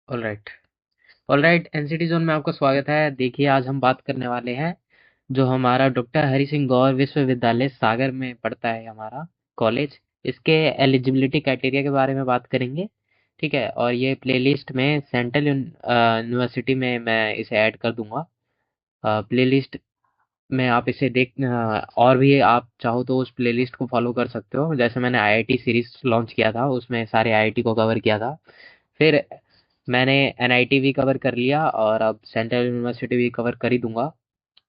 Alright. Alright, NCT zone में आपका स्वागत है। देखिए, आज हम बात करने वाले हैं जो हमारा डॉक्टर हरि सिंह गौर विश्वविद्यालय सागर में पड़ता है हमारा कॉलेज। इसके एलिजिबिलिटी क्राइटेरिया के बारे में बात करेंगे। ठीक है, और ये प्लेलिस्ट में सेंट्रल यूनिवर्सिटी में मैं इसे ऐड कर दूंगा। प्लेलिस्ट में आप इसे और भी आप चाहो तो उस प्लेलिस्ट को फॉलो कर सकते हो। जैसे मैंने आईआईटी सीरीज लॉन्च किया था, उसमें सारे आईआईटी को कवर किया था। फिर मैंने एनआईटी भी कवर कर लिया और अब सेंट्रल यूनिवर्सिटी भी कवर कर ही दूंगा।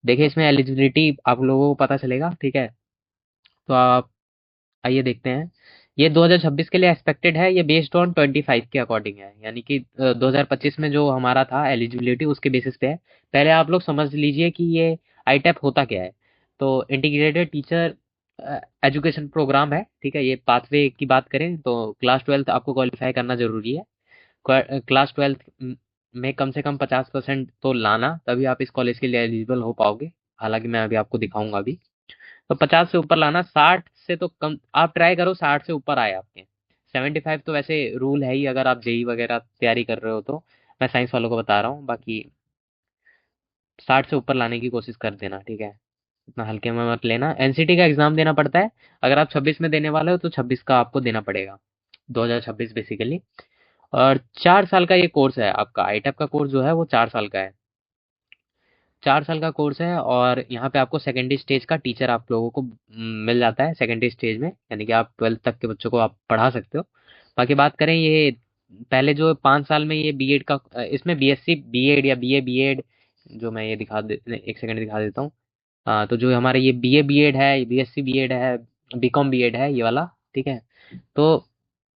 देखिए, इसमें एलिजिबिलिटी आप लोगों को पता चलेगा। ठीक है, तो आप आइए देखते हैं। ये 2026 के लिए एक्सपेक्टेड है। ये बेस्ड ऑन 25 के अकॉर्डिंग है, यानी कि 2025 में जो हमारा था एलिजिबिलिटी, उसके बेसिस पे है। पहले आप लोग समझ लीजिए कि ये आईटेप होता क्या है। तो इंटीग्रेटेड टीचर एजुकेशन प्रोग्राम है। ठीक है, ये पाथवे की बात करें तो क्लास 12 आपको क्वालिफाई करना जरूरी है। क्लास 12 में कम से कम 50% तो लाना, तभी आप इस कॉलेज के लिए एलिजिबल हो पाओगे। हालांकि मैं अभी आपको दिखाऊंगा भी। तो 50 से ऊपर लाना, 60 से तो कम आप ट्राई करो, 60 से ऊपर आए आपके। 75 तो वैसे रूल है ही, अगर आप जेई वगैरह तैयारी कर रहे हो तो। मैं साइंस वालों को बता रहा हूँ, बाकी 60 से ऊपर लाने की कोशिश कर देना। ठीक है, इतना हल्के में मत लेना। एनसीटी का एग्जाम देना पड़ता है। अगर आप 26 में देने वाले हो तो 26 का आपको देना पड़ेगा, 2026 बेसिकली। और 4 साल का ये कोर्स है आपका। आईटेप का कोर्स जो है वो 4 साल का है। 4 साल का कोर्स है, और यहाँ पे आपको सेकेंडरी स्टेज का टीचर आप लोगों को मिल जाता है सेकेंडरी स्टेज में, यानी कि आप 12th तक के बच्चों को आप पढ़ा सकते हो। बाकी बात करें, ये पहले जो 5 साल में ये बीएड का, इसमें बीएससी बीएड या बीए बीएड, जो मैं ये एक सेकंड दिखा देता हूँ। तो जो हमारे ये बीए बीएड है, बीएससी बीएड है, बीकॉम बीएड है, ये वाला। ठीक है, तो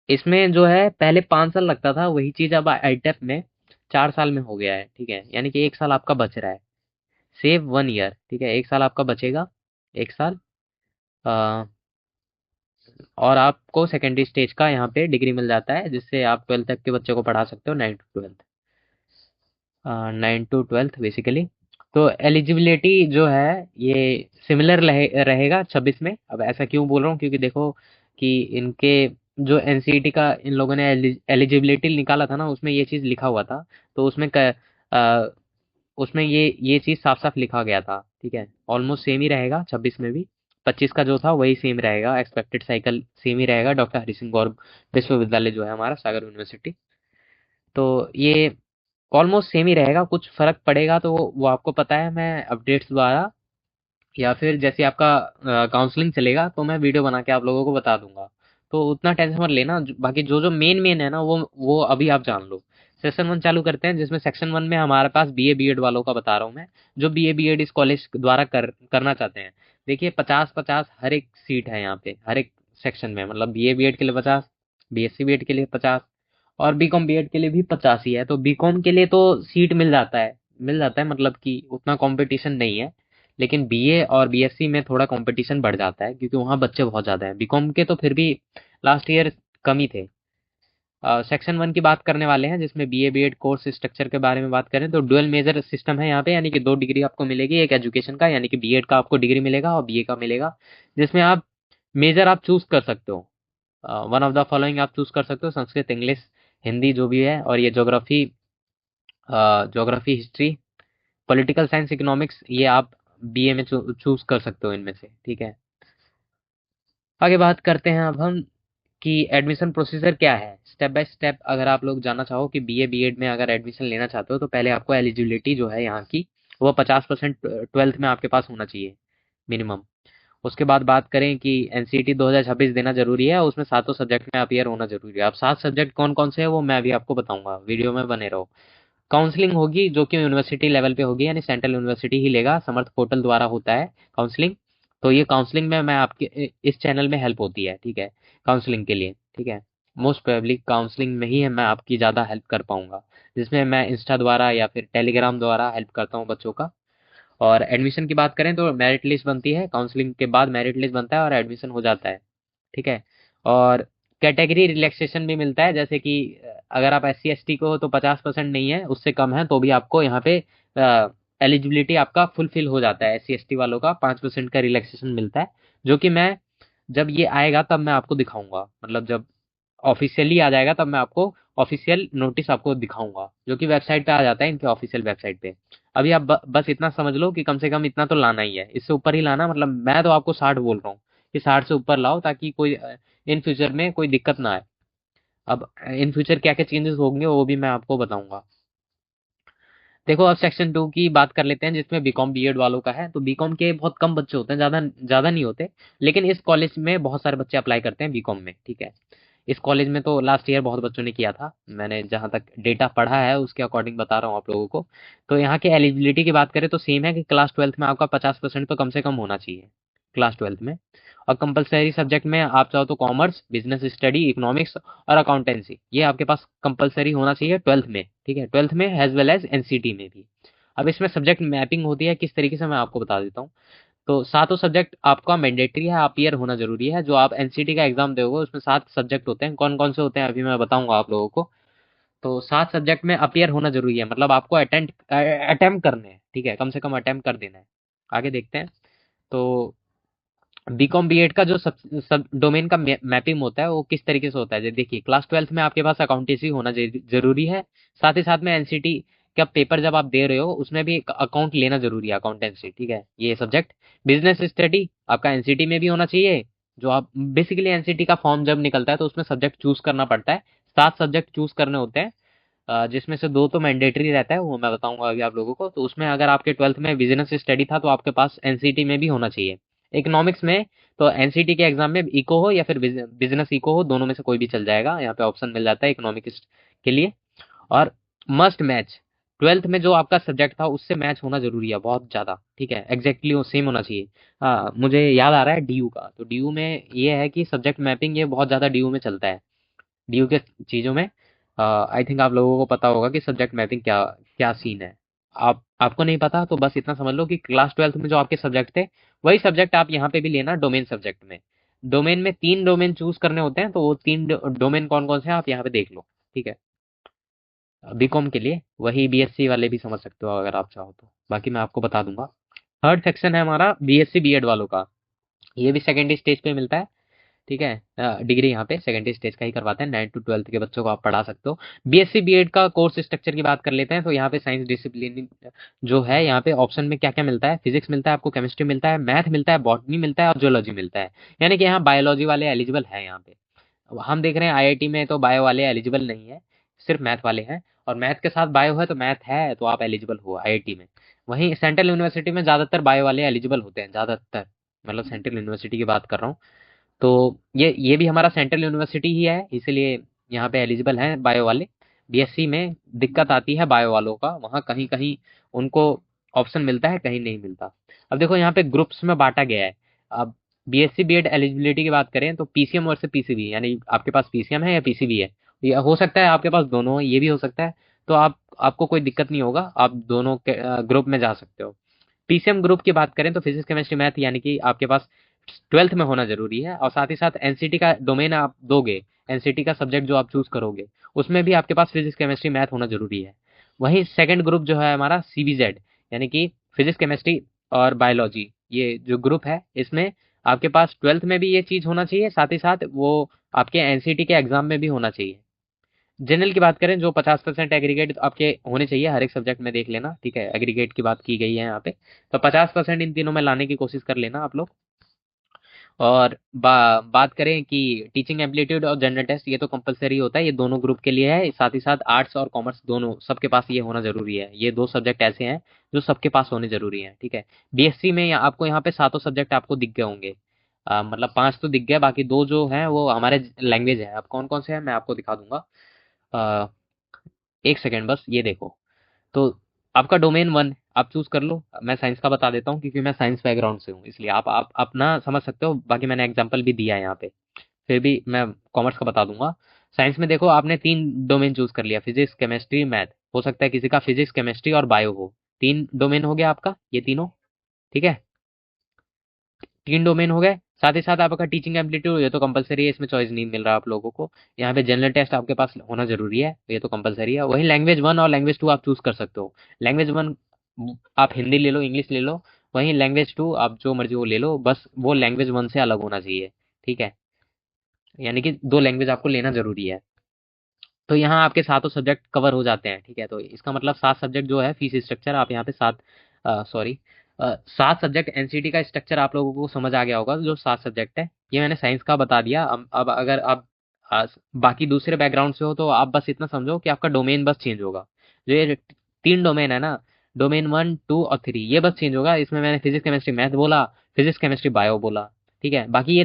इसमें जो है पहले 5 साल लगता था, वही चीज अब आईटेप में 4 साल में हो गया है। ठीक है, यानी कि 1 साल आपका बच रहा है। Save 1 year. ठीक है, 1 साल आपका बचेगा। 1 साल। आ, और आपको सेकेंडरी स्टेज का यहाँ पे डिग्री मिल जाता है, जिससे आप 12th तक के बच्चों को पढ़ा सकते हो, 9 to 12। 9 to 12 basically. तो एलिजिबिलिटी जो है ये सिमिलर रहेगा 26 में। अब ऐसा क्यों बोल रहा हूँ, क्योंकि देखो कि इनके जो एनसीईटी का इन लोगों ने एलिजिबिलिटी निकाला था ना, उसमें ये चीज़ लिखा हुआ था। तो अ, उसमें ये चीज़ साफ साफ लिखा गया था। ठीक है, ऑलमोस्ट सेम ही रहेगा 26 में भी। 25 का जो था वही सेम रहेगा, एक्सपेक्टेड साइकिल सेम ही रहेगा। डॉक्टर हरि सिंह गौर विश्वविद्यालय जो है हमारा, सागर यूनिवर्सिटी। तो ये ऑलमोस्ट सेम ही रहेगा। कुछ फर्क पड़ेगा तो वो आपको पता है, मैं अपडेट्स द्वारा या फिर जैसे आपका काउंसलिंग चलेगा तो मैं वीडियो बना के आप लोगों को बता दूंगा। तो उतना टेंशन मत लेना। बाकी जो जो मेन मेन है ना, वो अभी आप जान लो। सेक्शन 1 चालू करते हैं, जिसमें सेक्शन 1 में हमारे पास बीए बीएड वालों का बता रहा हूँ मैं। जो बीए बीएड इस कॉलेज द्वारा करना चाहते हैं। देखिए, 50-50 हर एक सीट है यहाँ पे, हर एक सेक्शन में। मतलब बीए बीएड के लिए 50, बीएससी बीएड के लिए 50, और बीकॉम बीएड के लिए भी 50 ही है। तो बीकॉम के लिए तो सीट मिल जाता है, मतलब कि उतना कंपटीशन नहीं है। लेकिन बीए और बीएससी में थोड़ा कंपटीशन बढ़ जाता है, क्योंकि वहाँ बच्चे बहुत ज़्यादा हैं। बीकॉम के तो फिर भी लास्ट ईयर कम ही थे। सेक्शन 1 की बात करने वाले हैं, जिसमें बीए बीएड कोर्स स्ट्रक्चर के बारे में बात करें तो डुअल मेजर सिस्टम है यहाँ पे, यानी कि 2 डिग्री आपको मिलेगी। एक एजुकेशन का, यानी कि बीएड का आपको डिग्री मिलेगा और बीए का मिलेगा, जिसमें आप मेजर आप चूज कर सकते हो। वन ऑफ द फॉलोइंग आप चूज कर सकते हो, संस्कृत, इंग्लिश, हिंदी जो भी है। और ये geography, geography, history, political science, economics, ये आप बीए में चूज कर सकते हो इनमें से। ठीक है, आगे बात करते हैं अब हम कि एडमिशन प्रोसीजर क्या है, स्टेप बाय स्टेप। अगर आप लोग जानना चाहो कि बीए बीएड में अगर एडमिशन लेना चाहते हो, तो पहले आपको एलिजिबिलिटी जो है यहाँ की, वो 50% 12th में आपके पास होना चाहिए मिनिमम। उसके बाद बात करें कि एनसीईटी 2026 देना जरूरी है, उसमें सातों सब्जेक्ट में अपियर होना जरूरी है। अब 7 सब्जेक्ट कौन कौन से है वो मैं अभी आपको बताऊंगा, वीडियो में बने रहो। काउंसलिंग होगी, जो कि यूनिवर्सिटी लेवल पे होगी, यानी सेंट्रल यूनिवर्सिटी ही लेगा। समर्थ पोर्टल द्वारा होता है काउंसलिंग। तो ये काउंसलिंग में मैं आपके इस चैनल में हेल्प होती है। ठीक है, काउंसलिंग के लिए। ठीक है, मोस्ट प्रोबेबली काउंसलिंग में ही है मैं आपकी ज़्यादा हेल्प कर पाऊंगा, जिसमें मैं इंस्टा द्वारा या फिर टेलीग्राम द्वारा हेल्प करता हूँ बच्चों का। और एडमिशन की बात करें तो मेरिट लिस्ट बनती है, काउंसलिंग के बाद मेरिट लिस्ट बनता है और एडमिशन हो जाता है। ठीक है, और कैटेगरी रिलैक्सेशन भी मिलता है, जैसे कि अगर आप एस सी एस टी को हो तो 50% नहीं है, उससे कम है तो भी आपको यहाँ पे एलिजिबिलिटी आपका फुलफिल हो जाता है। एस सी एस टी वालों का 5% का रिलैक्सेशन मिलता है, जो कि मैं जब ये आएगा तब मैं आपको दिखाऊंगा। मतलब जब ऑफिशियली आ जाएगा तब मैं आपको ऑफिशियल नोटिस आपको दिखाऊंगा, जो कि वेबसाइट पे आ जाता है, इनके ऑफिशियल वेबसाइट पे। अभी आप बस इतना समझ लो कि कम से कम इतना तो लाना ही है, इससे ऊपर ही लाना, मतलब मैं तो आपको 60 बोल रहा हूँ कि 60 से ऊपर लाओ, ताकि कोई इन फ्यूचर में कोई दिक्कत ना आए। अब इन फ्यूचर क्या क्या चेंजेस होंगे वो भी मैं आपको बताऊंगा। देखो अब सेक्शन 2 की बात कर लेते हैं, जिसमें बीकॉम बीएड वालों का है। तो बीकॉम के बहुत कम बच्चे होते हैं, ज्यादा ज्यादा नहीं होते, लेकिन इस कॉलेज में बहुत सारे बच्चे अप्लाई करते हैं बीकॉम में, ठीक है। इस कॉलेज में तो लास्ट ईयर बहुत बच्चों ने किया था, मैंने जहां तक डेटा पढ़ा है उसके अकॉर्डिंग बता रहा हूँ आप लोगों को। तो यहाँ की एलिजिबिलिटी की बात करें तो सेम है कि क्लास 12th में आपका 50% तो कम से कम होना चाहिए क्लास 12th में। और कंपलसरी सब्जेक्ट में आप चाहो तो कॉमर्स, बिजनेस स्टडी, इकोनॉमिक्स और अकाउंटेंसी, ये आपके पास कंपलसरी होना चाहिए 12th में, ठीक है, 12th में एज वेल एज एनसीटी में भी। अब इसमें सब्जेक्ट मैपिंग होती है किस तरीके से, मैं आपको बता देता हूँ। तो सातों सब्जेक्ट आपका मैंडेटरी है, आप ईयर होना जरूरी है। जो आप एनसीटी का एग्जाम दोगे उसमें 7 सब्जेक्ट होते हैं, कौन कौन से होते हैं अभी मैं बताऊंगा आप लोगों को। तो 7 सब्जेक्ट में अपियर होना जरूरी है, मतलब आपको अटेम्प्ट करने हैं, ठीक है, कम से कम अटेम्प्ट कर देना है। आगे देखते हैं। तो बीकॉम बीएड का जो सब डोमेन का मैपिंग होता है वो किस तरीके से होता है, देखिए क्लास 12th में आपके पास अकाउंटेंसी होना जरूरी है। साथ ही साथ में एनसीटी का पेपर जब आप दे रहे हो उसमें भी अकाउंट लेना जरूरी है, अकाउंटेंसी, ठीक है, ये सब्जेक्ट। बिजनेस स्टडी आपका एनसीटी में भी होना चाहिए। जो आप बेसिकली एनसीटी का फॉर्म जब निकलता है तो उसमें सब्जेक्ट चूज करना पड़ता है, 7 सब्जेक्ट चूज करने होते हैं, जिसमें से 2 तो मैंडेटरी रहता है, वो मैं बताऊंगा अभी आप लोगों को। तो उसमें अगर आपके 12th में बिजनेस स्टडी था तो आपके पास एनसीटी में भी होना चाहिए। इकोनॉमिक्स में तो एनसीटी के एग्जाम में इको हो या फिर बिजनेस इको हो, दोनों में से कोई भी चल जाएगा, यहाँ पे ऑप्शन मिल जाता है इकोनॉमिक्स के लिए। और मस्ट मैच, 12th में जो आपका सब्जेक्ट था उससे मैच होना जरूरी है बहुत ज्यादा, ठीक है, एग्जैक्टली वो सेम होना चाहिए। हाँ, मुझे याद आ रहा है डीयू का, तो डीयू में ये है कि सब्जेक्ट मैपिंग ये बहुत ज्यादा डीयू में चलता है, डीयू के चीजों में। आई थिंक आप लोगों को पता होगा कि सब्जेक्ट मैपिंग क्या क्या सीन है। आपको नहीं पता तो बस इतना समझ लो कि क्लास 12th में जो आपके सब्जेक्ट थे वही सब्जेक्ट आप यहाँ पे भी लेना डोमेन सब्जेक्ट में। डोमेन में 3 डोमेन चूज करने होते हैं, तो वो 3 डोमेन कौन कौन से हैं आप यहाँ पे देख लो, ठीक है। बीकॉम के लिए वही बीएससी वाले भी समझ सकते हो अगर आप चाहो तो, बाकी मैं आपको बता दूंगा। थर्ड सेक्शन है हमारा बीएससी बीएड वालों का, ये भी सेकेंडरी स्टेज पे मिलता है, ठीक है। डिग्री यहाँ पे सेकेंडरी स्टेज का ही करवाते हैं, 9 to 12 के बच्चों को आप पढ़ा सकते हो। बीएससी बीएड का कोर्स स्ट्रक्चर की बात कर लेते हैं, तो यहाँ पे साइंस डिसिप्लिन जो है, यहाँ पे ऑप्शन में क्या क्या मिलता है, फिजिक्स मिलता है आपको, केमिस्ट्री मिलता है, मैथ मिलता है, बॉटनी मिलता है और जोलॉजी मिलता है। यानी कि यहाँ बायोलॉजी वाले एलिजिबल है यहाँ पे। अब हम देख रहे हैं आईआईटी में तो बायो वाले एलिजिबल नहीं है, सिर्फ मैथ वाले हैं। और मैथ के साथ बायो है तो मैथ है तो आप एलिजिबल हो आईआईटी में। वहीं सेंट्रल यूनिवर्सिटी में ज्यादातर बायो वाले एलिजिबल होते हैं, ज्यादातर, मतलब सेंट्रल यूनिवर्सिटी की बात कर रहा हूँ। तो ये भी हमारा सेंट्रल यूनिवर्सिटी ही है, इसलिए यहाँ पे एलिजिबल हैं बायो वाले। बीएससी में दिक्कत आती है बायो वालों का, वहाँ कहीं कहीं उनको ऑप्शन मिलता है, कहीं नहीं मिलता। अब देखो यहाँ पे ग्रुप्स में बांटा गया है। अब बीएससी बीएड एलिजिबिलिटी की बात करें तो पीसीएम और से पीसीबी, यानी आपके पास पीसीएम है या पीसीबी है, ये हो सकता है आपके पास दोनों, ये भी हो सकता है। तो आपको कोई दिक्कत नहीं होगा, आप दोनों के ग्रुप में जा सकते हो। पीसीएम ग्रुप की बात करें तो फिजिक्स केमिस्ट्री मैथ, यानी कि आपके पास 12th में होना जरूरी है। और साथ ही साथ एनसीटी का डोमेन आप दोगे, एनसीटी का सब्जेक्ट जो आप चूज करोगे उसमें भी आपके पास फिजिक्स केमिस्ट्री मैथ होना जरूरी है। वहीं सेकंड ग्रुप जो है हमारा सीबीजेड, यानी कि फिजिक्स केमिस्ट्री और बायोलॉजी, ये जो ग्रुप है इसमें आपके पास 12th में भी ये चीज होना चाहिए, साथ ही साथ वो आपके एनसीटी के एग्जाम में भी होना चाहिए। जनरल की बात करें जो 50% एग्रीगेट आपके होने चाहिए हर एक सब्जेक्ट में, देख लेना, ठीक है, एग्रीगेट की बात की गई है यहाँ पे। तो 50% इन तीनों में लाने की कोशिश कर लेना आप लोग। और बात करें कि टीचिंग एप्टीट्यूड और जनरल टेस्ट, ये तो कंपलसरी होता है, ये दोनों ग्रुप के लिए है। साथ ही साथ आर्ट्स और कॉमर्स दोनों, सबके पास ये होना जरूरी है। ये 2 सब्जेक्ट ऐसे हैं जो सबके पास होने जरूरी हैं, ठीक है। बीएससी में आपको यहाँ पे सातों सब्जेक्ट आपको दिख गए होंगे, मतलब 5 तो दिख गए, बाकी 2 जो हैं वो हमारे लैंग्वेज है। अब कौन कौन से हैं मैं आपको दिखा दूंगा। अ, एक सेकेंड बस, ये देखो। तो आपका डोमेन 1 आप चूज कर लो। मैं साइंस का बता देता हूँ क्योंकि मैं साइंस बैकग्राउंड से हूँ, इसलिए आप अपना समझ सकते हो, बाकी मैंने एग्जांपल भी दिया है यहाँ पे, फिर भी मैं कॉमर्स का बता दूंगा। साइंस में देखो आपने 3 डोमेन चूज कर लिया, फिजिक्स केमिस्ट्री मैथ, हो सकता है किसी का फिजिक्स केमिस्ट्री और बायो हो। 3 डोमेन हो गया आपका, ये तीनों, ठीक है, 3 डोमेन हो गए। साथ ही साथ आपका टीचिंग एप्टीट्यूड, ये तो कंपलसरी है, इसमें चॉइस नहीं मिल रहा आप लोगों को। यहाँ पे जनरल टेस्ट आपके पास होना जरूरी है, ये तो कंपलसरी है। वहीं लैंग्वेज 1 और लैंग्वेज 2 आप चूज कर सकते हो। लैंग्वेज 1 आप हिंदी ले लो, इंग्लिश ले लो। वहीं लैंग्वेज 2 आप जो मर्जी वो ले लो, बस वो लैंग्वेज 1 से अलग होना चाहिए, ठीक है। यानी कि 2 लैंग्वेज आपको लेना जरूरी है। तो यहाँ आपके सातों सब्जेक्ट कवर हो जाते हैं, ठीक है। तो इसका मतलब 7 सब्जेक्ट जो है फीस स्ट्रक्चर आप यहाँ पे 7 सब्जेक्ट एनसीटी का स्ट्रक्चर आप लोगों को समझ आ गया होगा। जो 7 सब्जेक्ट है ये मैंने साइंस का बता दिया। अब अगर आप बाकी दूसरे बैकग्राउंड से हो तो आप बस इतना समझो कि आपका डोमेन बस चेंज होगा। जो ये 3 डोमेन है ना, डोमेन 1, 2 और 3, ये बस चेंज होगा। इसमें मैंने फिजिक्स केमिस्ट्री मैथ बोला, फिजिक्स केमिस्ट्री बायो बोला, ठीक है। बाकी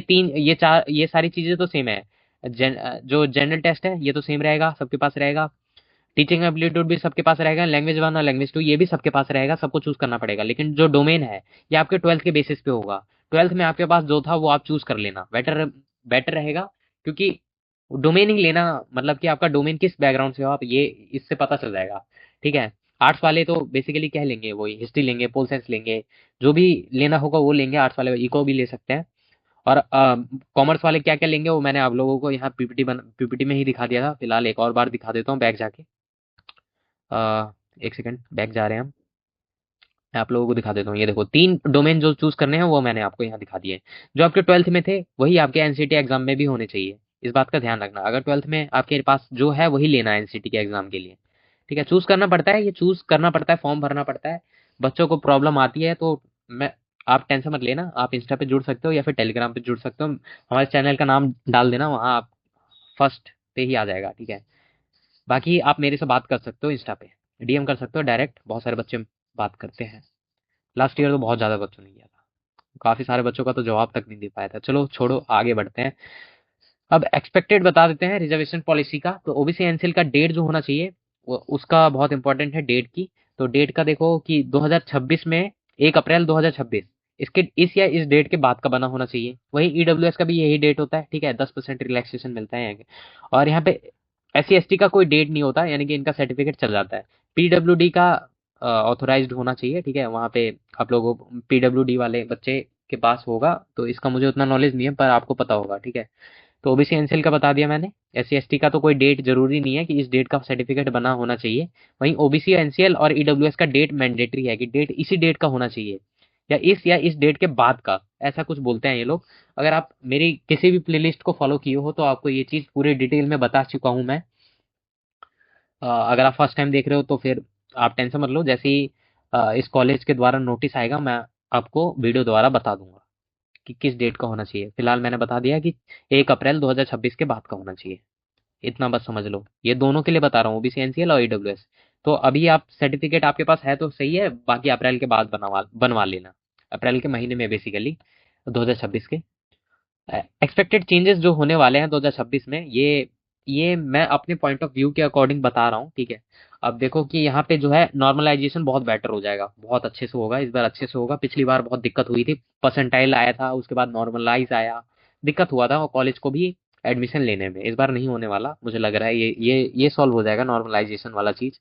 ये सारी चीजें तो सेम है। जो जनरल टेस्ट है ये तो सेम रहेगा, सबके पास रहेगा। टीचिंग एप्टीट्यूड भी सबके पास रहेगा। लैंग्वेज 1 और लैंग्वेज 2 ये भी सबके पास रहेगा, सबको चूज करना पड़ेगा। लेकिन जो डोमेन है ये आपके 12th के बेसिस पे होगा। 12th में आपके पास जो था वो आप चूज कर लेना, बेटर बेटर रहेगा। क्योंकि डोमेन ही लेना, मतलब कि आपका डोमेन किस बैकग्राउंड से हो आप, ये इससे पता चल जाएगा, ठीक है। आर्ट्स वाले तो बेसिकली क्या लेंगे, वही हिस्ट्री लेंगे, पोल साइंस लेंगे, जो भी लेना होगा वो लेंगे। आर्ट्स वाले इको भी ले सकते हैं। और कॉमर्स वाले क्या क्या लेंगे वो मैंने आप लोगों को यहाँ पीपीटी में ही दिखा दिया था। फिलहाल एक और बार दिखा देता हूँ बैक जाके। एक सेकंड, बैक जा रहे हैं हम। मैं आप लोगों को दिखा देता हूँ। ये देखो 3 डोमेन जो चूज करने हैं वो मैंने आपको यहाँ दिखा दिए। जो आपके 12th में थे वही आपके एनसीटी एग्जाम में भी होने चाहिए। इस बात का ध्यान रखना। अगर 12th में आपके पास जो है वही लेना है एनसीटी के एग्जाम के लिए, ठीक है। चूज करना पड़ता है, ये चूज करना पड़ता है, फॉर्म भरना पड़ता है। बच्चों को प्रॉब्लम आती है तो मैं आप टेंशन मत लेना। आप इंस्टा पे जुड़ सकते हो या फिर टेलीग्राम पे जुड़ सकते हो। हमारे चैनल का नाम डाल देना, वहाँ आप फर्स्ट पे ही आ जाएगा, ठीक है। बाकी आप मेरे से बात कर सकते हो इंस्टा पे, डीएम कर सकते हो डायरेक्ट। बहुत सारे बच्चे बात करते हैं। लास्ट ईयर तो बहुत ज्यादा बच्चों ने किया था, काफी सारे बच्चों का तो जवाब तक नहीं दे पाया था। चलो छोड़ो, आगे बढ़ते हैं। अब एक्सपेक्टेड बता देते हैं रिजर्वेशन पॉलिसी का। तो ओबीसी एनसीएल का डेट जो होना चाहिए वो उसका बहुत इंपॉर्टेंट है, डेट की। तो डेट का देखो कि 2026 में, 1 अप्रैल 2026, इसके इस या इस डेट के बाद का बना होना चाहिए। वही ईडब्ल्यूएस का भी यही डेट होता है, ठीक है। 10% रिलैक्सेशन मिलता है यहाँ के। और यहाँ पे एससी एसटी का कोई डेट नहीं होता, यानी कि इनका सर्टिफिकेट चल जाता है। पीडब्ल्यूडी का ऑथोराइज्ड होना चाहिए, ठीक है। वहाँ पे आप लोगों को पीडब्ल्यूडी वाले बच्चे के पास होगा। तो इसका मुझे उतना नॉलेज नहीं है पर आपको पता होगा, ठीक है। तो ओबीसी एनसीएल का बता दिया मैंने। एससी एसटी का तो कोई डेट जरूरी नहीं है कि इस डेट का सर्टिफिकेट बना होना चाहिए। वहीं ओबीसी एनसीएल और ईडब्ल्यूएस का डेट मैंडेटरी है कि डेट इसी डेट का होना चाहिए, या इस डेट के बाद का, ऐसा कुछ बोलते हैं ये लोग। अगर आप मेरी किसी भी प्लेलिस्ट को फॉलो किए हो तो आपको ये चीज पूरी डिटेल में बता चुका हूं मैं। अगर आप फर्स्ट टाइम देख रहे हो तो फिर आप टेंशन मत लो। जैसे ही इस कॉलेज के द्वारा नोटिस आएगा मैं आपको वीडियो द्वारा बता दूंगा कि किस डेट का होना चाहिए। फिलहाल मैंने बता दिया कि 1 अप्रैल 2026 के बाद का होना चाहिए। इतना बस समझ लो। ये दोनों के लिए बता रहा हूँ, ओबीसी एनसीएल और ईडब्ल्यूएस। तो अभी आप सर्टिफिकेट आपके पास है तो सही है, बाकी अप्रैल के बाद बनवा लेना। अप्रैल के महीने में बेसिकली 2026 के एक्सपेक्टेड चेंजेस जो होने वाले हैं 2026 में, ये मैं अपने पॉइंट ऑफ व्यू के अकॉर्डिंग बता रहा हूँ, ठीक है। अब देखो कि यहाँ पे जो है नॉर्मलाइजेशन बहुत बेटर हो जाएगा, बहुत अच्छे से होगा। इस बार अच्छे से होगा। पिछली बार बहुत दिक्कत हुई थी, परसेंटाइल आया था, उसके बाद नॉर्मलाइज आया, दिक्कत हुआ था और कॉलेज को भी एडमिशन लेने में। इस बार नहीं होने वाला, मुझे लग रहा है ये सॉल्व हो जाएगा नॉर्मलाइजेशन वाला चीज।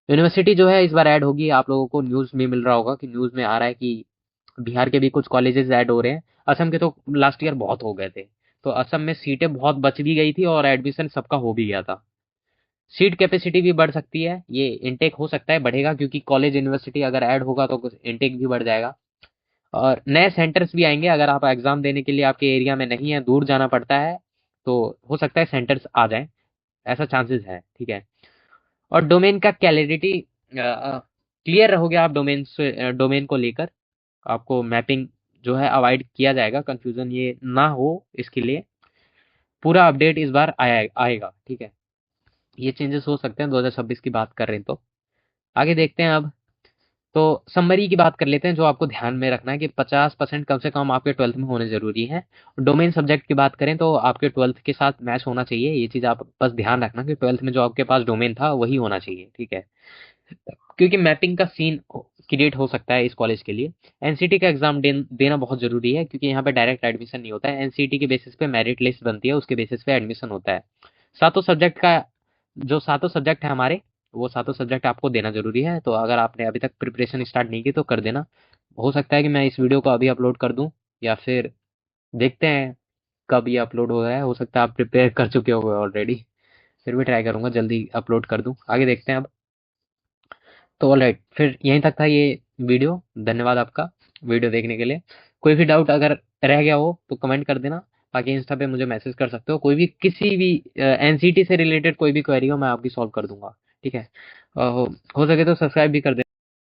यूनिवर्सिटी जो है इस बार ऐड होगी। आप लोगों को न्यूज में मिल रहा होगा कि न्यूज में आ रहा है कि बिहार के भी कुछ कॉलेजेस ऐड हो रहे हैं। असम के तो लास्ट ईयर बहुत हो गए थे। तो असम में सीटें बहुत बच भी गई थी और एडमिशन सबका हो भी गया था। सीट कैपेसिटी भी बढ़ सकती है, ये इनटेक हो सकता है बढ़ेगा, क्योंकि कॉलेज यूनिवर्सिटी अगर ऐड होगा तो इनटेक भी बढ़ जाएगा। और नए सेंटर्स भी आएंगे। अगर आप एग्जाम देने के लिए आपके एरिया में नहीं है, दूर जाना पड़ता है, तो हो सकता है सेंटर्स आ जाए, ऐसा चांसेस है, ठीक है। और डोमेन का क्लैरिटी, क्लियर रहोगे आप डोमेन से, डोमेन को लेकर आपको मैपिंग जो है अवॉइड किया जाएगा, कंफ्यूजन ये ना हो इसके लिए पूरा अपडेट इस बार आएगा, ठीक है। ये चेंजेस हो सकते हैं 2026 की बात कर रहे हैं तो। आगे देखते हैं अब। तो समरी की बात कर लेते हैं। जो आपको ध्यान में रखना है कि 50% कम से कम आपके 12th में होने जरूरी है। डोमेन सब्जेक्ट की बात करें तो आपके 12th के साथ मैच होना चाहिए। ये चीज आप बस ध्यान रखना कि 12th में जो आपके पास डोमेन था वही होना चाहिए, ठीक है। क्योंकि मैपिंग का सीन क्रिएट हो सकता है इस कॉलेज के लिए। एनसीटी का एग्जाम देना बहुत जरूरी है, क्योंकि यहाँ पे डायरेक्ट एडमिशन नहीं होता है। एनसीटी के बेसिस पे मेरिट लिस्ट बनती है, उसके बेसिस पे एडमिशन होता है। सातों सब्जेक्ट का जो सातों सब्जेक्ट है हमारे, वो सातों सब्जेक्ट आपको देना जरूरी है। तो अगर आपने अभी तक प्रिपरेशन स्टार्ट नहीं की तो कर देना। हो सकता है कि मैं इस वीडियो को अभी अपलोड कर दूं, या फिर देखते हैं कब ये अपलोड हो रहा है। हो सकता है आप प्रिपेयर कर चुके हो ऑलरेडी, फिर भी ट्राई करूंगा जल्दी अपलोड कर दूं। आगे देखते हैं अब। तो ऑलराइट, फिर यहीं तक था ये वीडियो। धन्यवाद आपका वीडियो देखने के लिए। कोई भी डाउट अगर रह गया हो तो कमेंट कर देना। बाकी इंस्टा पे मुझे मैसेज कर सकते हो, कोई भी किसी भी एनसीटी से रिलेटेड कोई भी क्वेरी हो मैं आपकी सॉल्व कर दूंगा। ठीक है। हो सके तो सब्सक्राइब भी कर दे।